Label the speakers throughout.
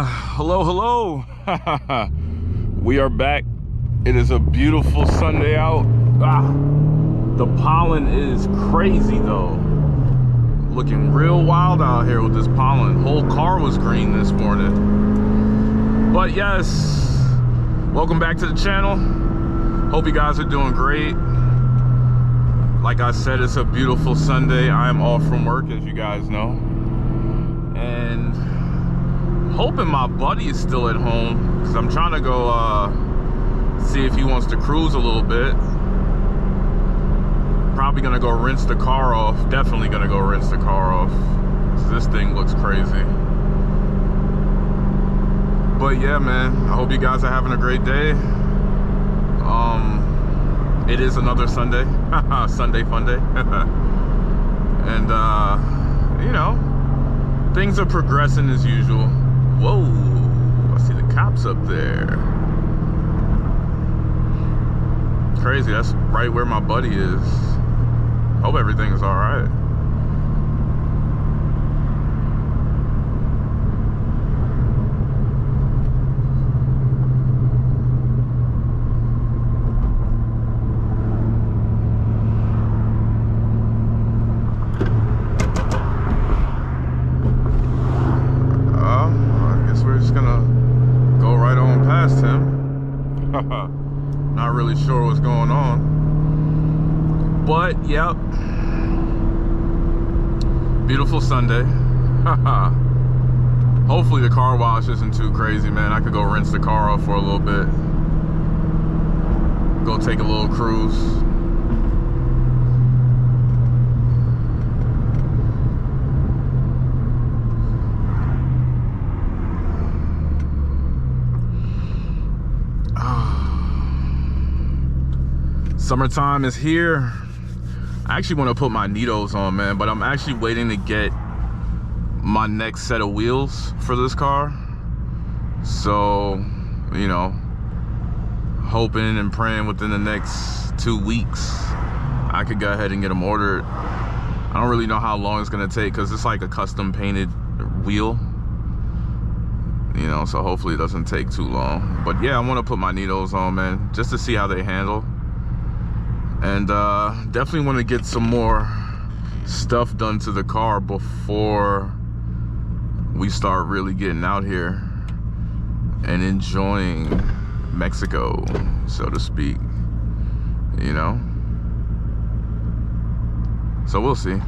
Speaker 1: Hello. We are back. It is a beautiful Sunday out. The pollen is crazy though. Looking real wild out here with this pollen. Whole car was green this morning. But yes, welcome back to the channel. Hope you guys are doing great. Like I said, it's a beautiful Sunday. I am off from work, as you guys know. And hoping my buddy is still at home, because I'm trying to go see if he wants to cruise a little bit. Probably gonna go rinse the car off. Definitely gonna go rinse the car off, because this thing looks crazy. But yeah, man, I hope you guys are having a great day. It is another Sunday. Sunday fun day. And you know, things are progressing as usual. Whoa, I see the cops up there. Crazy, that's right where my buddy is. Hope everything is all right. Not really sure what's going on, but yep, beautiful Sunday. Hopefully the car wash isn't too crazy, man. I could go rinse the car off for a little bit, go take a little cruise. Summertime is here. I actually want to put my needles on, man, but I'm actually waiting to get my next set of wheels for this car. So, you know, hoping and praying within the next 2 weeks I could go ahead and get them ordered. I don't really know how long it's gonna take, because it's like a custom painted wheel, you know, so hopefully it doesn't take too long. But yeah, I want to put my needles on, man, just to see how they handle. And definitely want to get some more stuff done to the car before we start really getting out here and enjoying Mexico, so to speak, you know. So we'll see.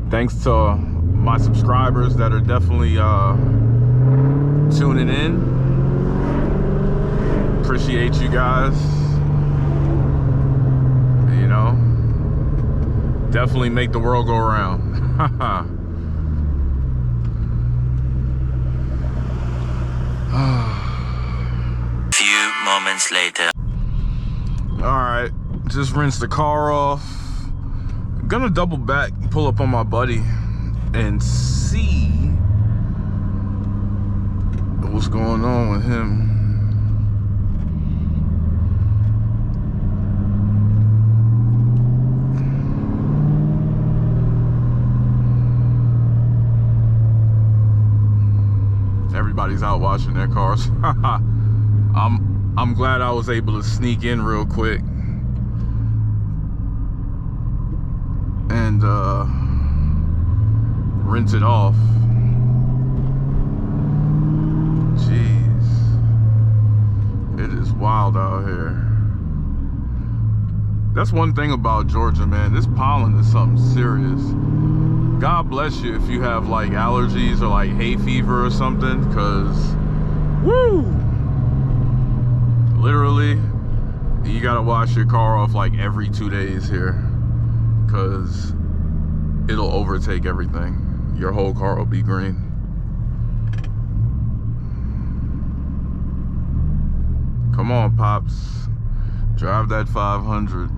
Speaker 1: Thanks to my subscribers that are definitely tuning in. Appreciate you guys. Definitely make the world go around.
Speaker 2: Few moments later.
Speaker 1: All right, just rinse the car off. Gonna double back, pull up on my buddy, and see what's going on with him. Everybody's out washing their cars. I'm glad I was able to sneak in real quick and rinse it off. Jeez, it is wild out here. That's one thing about Georgia, man. This pollen is something serious. God bless you if you have like allergies or like hay fever or something, because woo, literally you gotta wash your car off like every 2 days here, because it'll overtake everything. Your whole car will be green. Come on, Pops, drive that 500.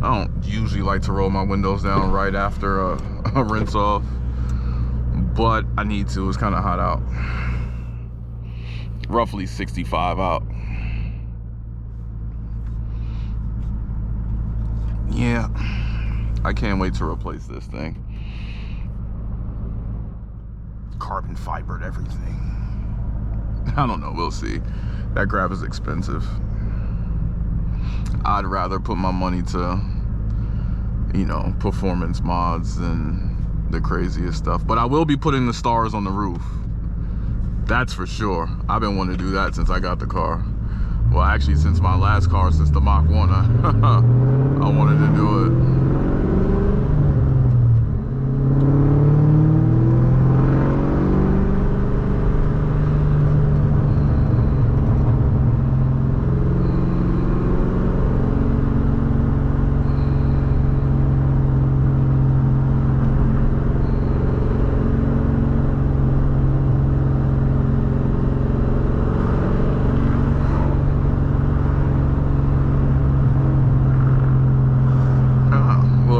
Speaker 1: I don't usually like to roll my windows down right after a rinse off, but I need to. It's kind of hot out. Roughly 65 out. Yeah, I can't wait to replace this thing. Carbon fibered everything. I don't know, we'll see. That grab is expensive. I'd rather put my money to, you know, performance mods and the craziest stuff. But I will be putting the stars on the roof. That's for sure. I've been wanting to do that since I got the car. Well, actually, since my last car, since the Mach 1, I wanted to do it.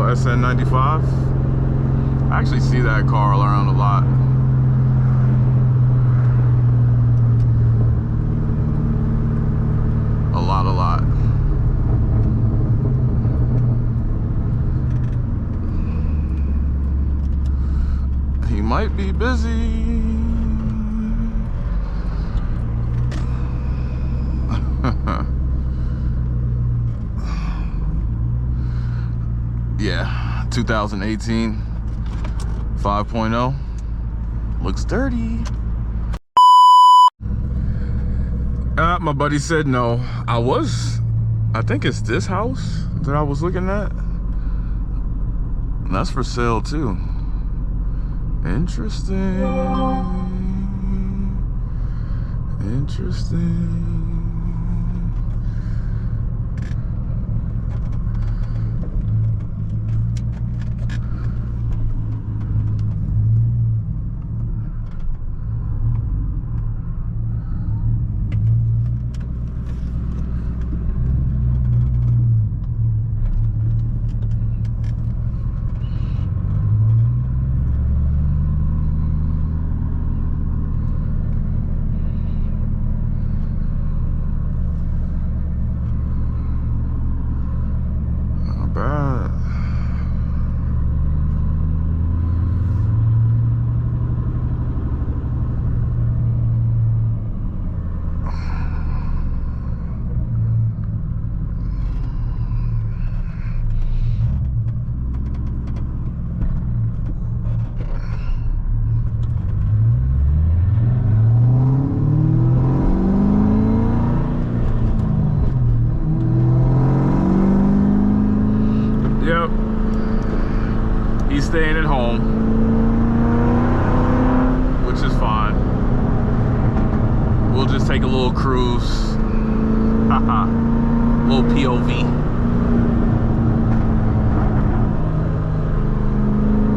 Speaker 1: SN95. I actually see that car around a lot. A lot. He might be busy. Yeah, 2018 5.0 looks dirty. My buddy said no. I think it's this house that I was looking at. And that's for sale too. Interesting. Yep. He's staying at home, which is fine. We'll just take a little cruise. Haha. Little POV.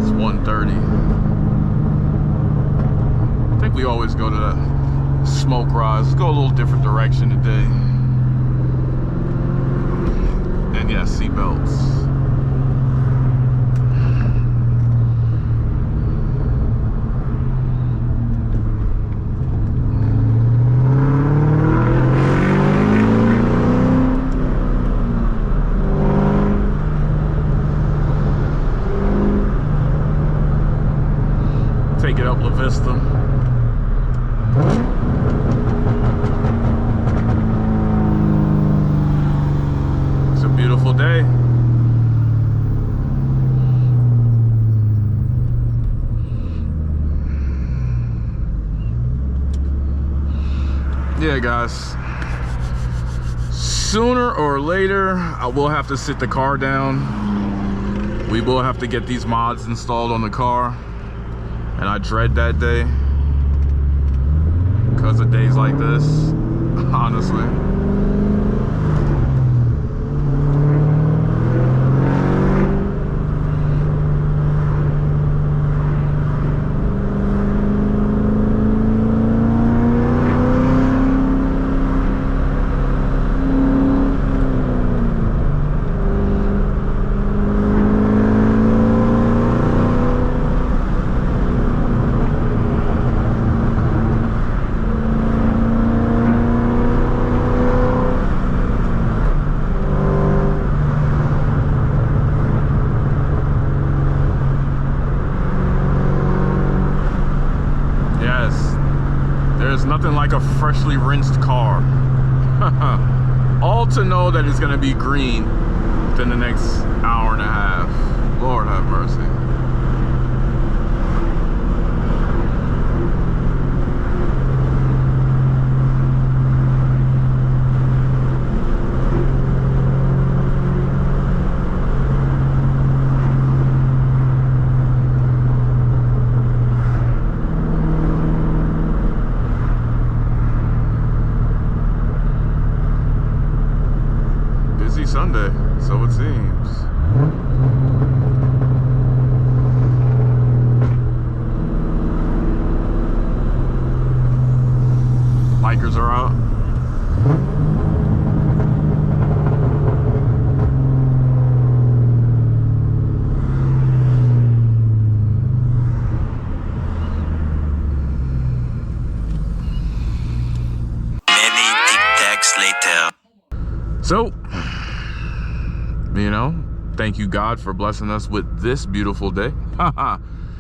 Speaker 1: It's 1:30. I think we always go to the smoke rise. Let's go a little different direction today. And yes, seatbelts. Take it up La Vista. It's a beautiful day. Yeah, guys. Sooner or later, I will have to sit the car down. We will have to get these mods installed on the car. And I dread that day because of days like this, honestly. freshly rinsed car. All to know that it's gonna be green within the next hour and a half. Lord have mercy. Sunday, so it seems. Bikers are out.
Speaker 2: Many tic-tacs later.
Speaker 1: So, you know, thank you God for blessing us with this beautiful day.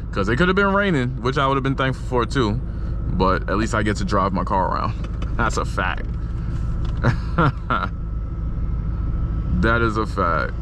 Speaker 1: Because it could have been raining, which I would have been thankful for too, but at least I get to drive my car around. That's a fact. That is a fact.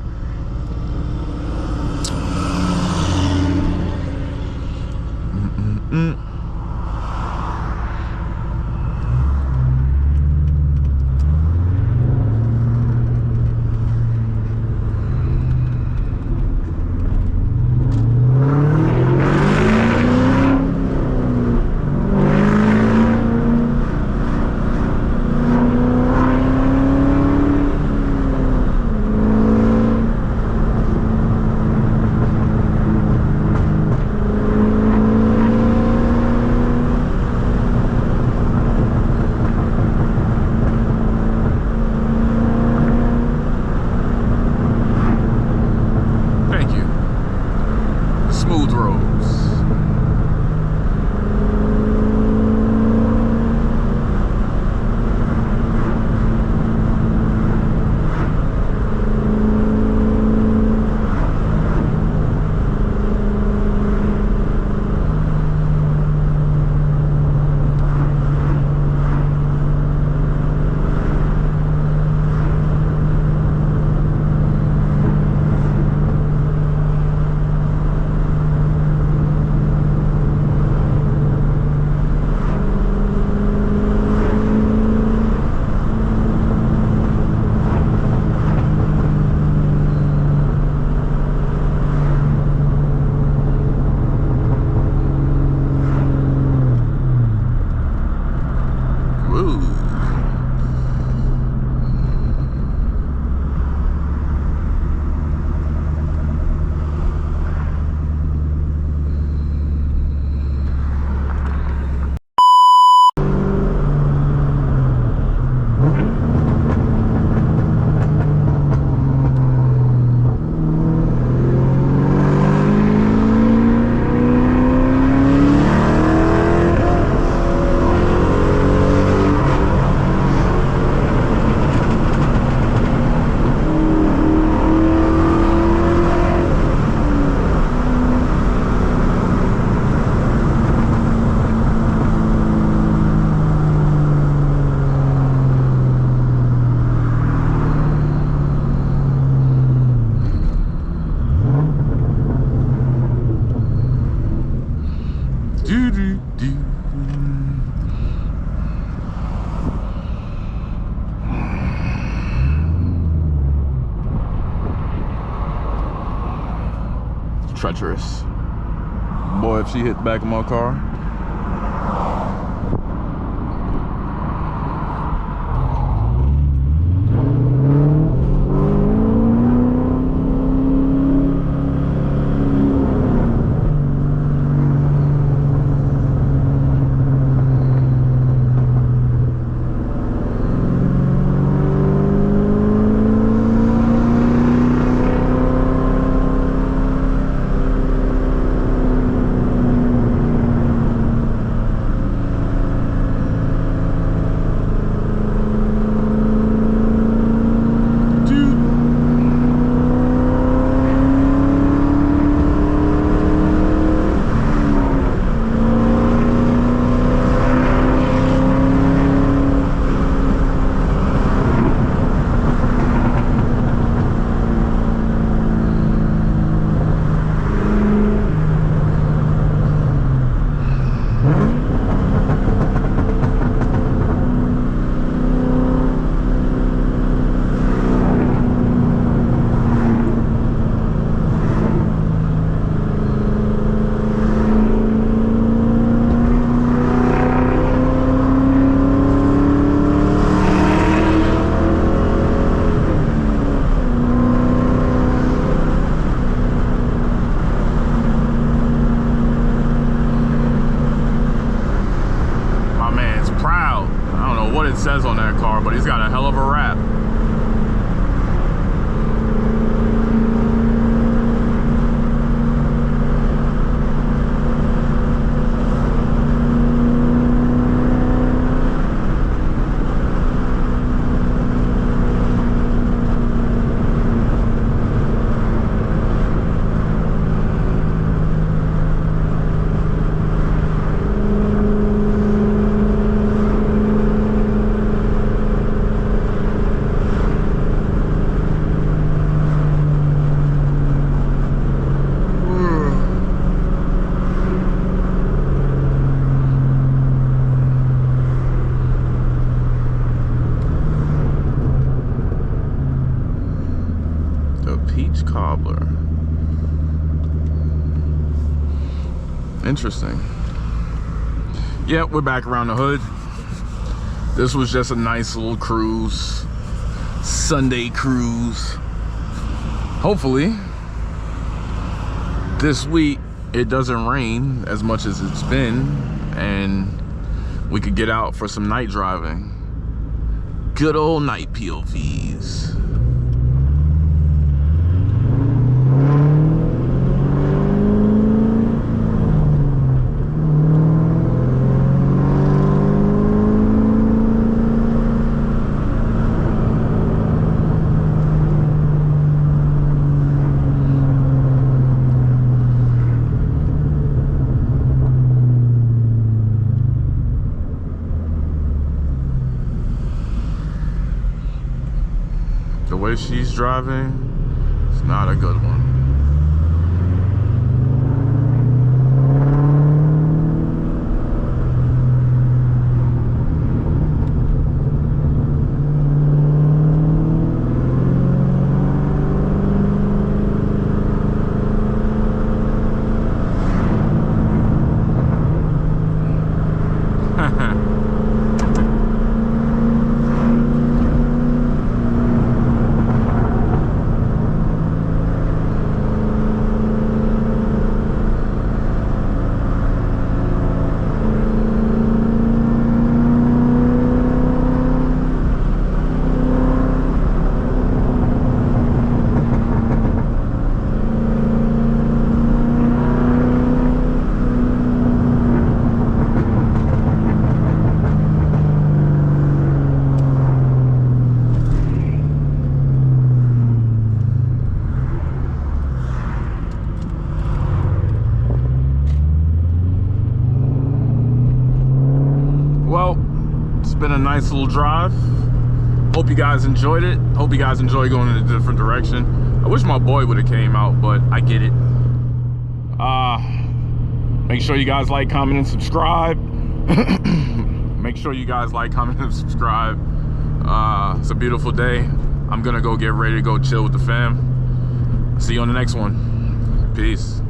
Speaker 1: Smooth roads. Treacherous. Boy, if she hit the back of my car. peach cobbler. Interesting. Yeah, we're back around the hood. This was just a nice little cruise. Sunday cruise. Hopefully, this week it doesn't rain as much as it's been, and we could get out for some night driving. Good old night POVs. The way she's driving, it's not a good one. Well, it's been a nice little drive. Hope you guys enjoyed it. Hope you guys enjoy going in a different direction. I wish my boy would have came out, but I get it. Make sure you guys like, comment, and subscribe. Make sure you guys like, comment, and subscribe. It's a beautiful day. I'm gonna go get ready to go chill with the fam. See you on the next one. Peace.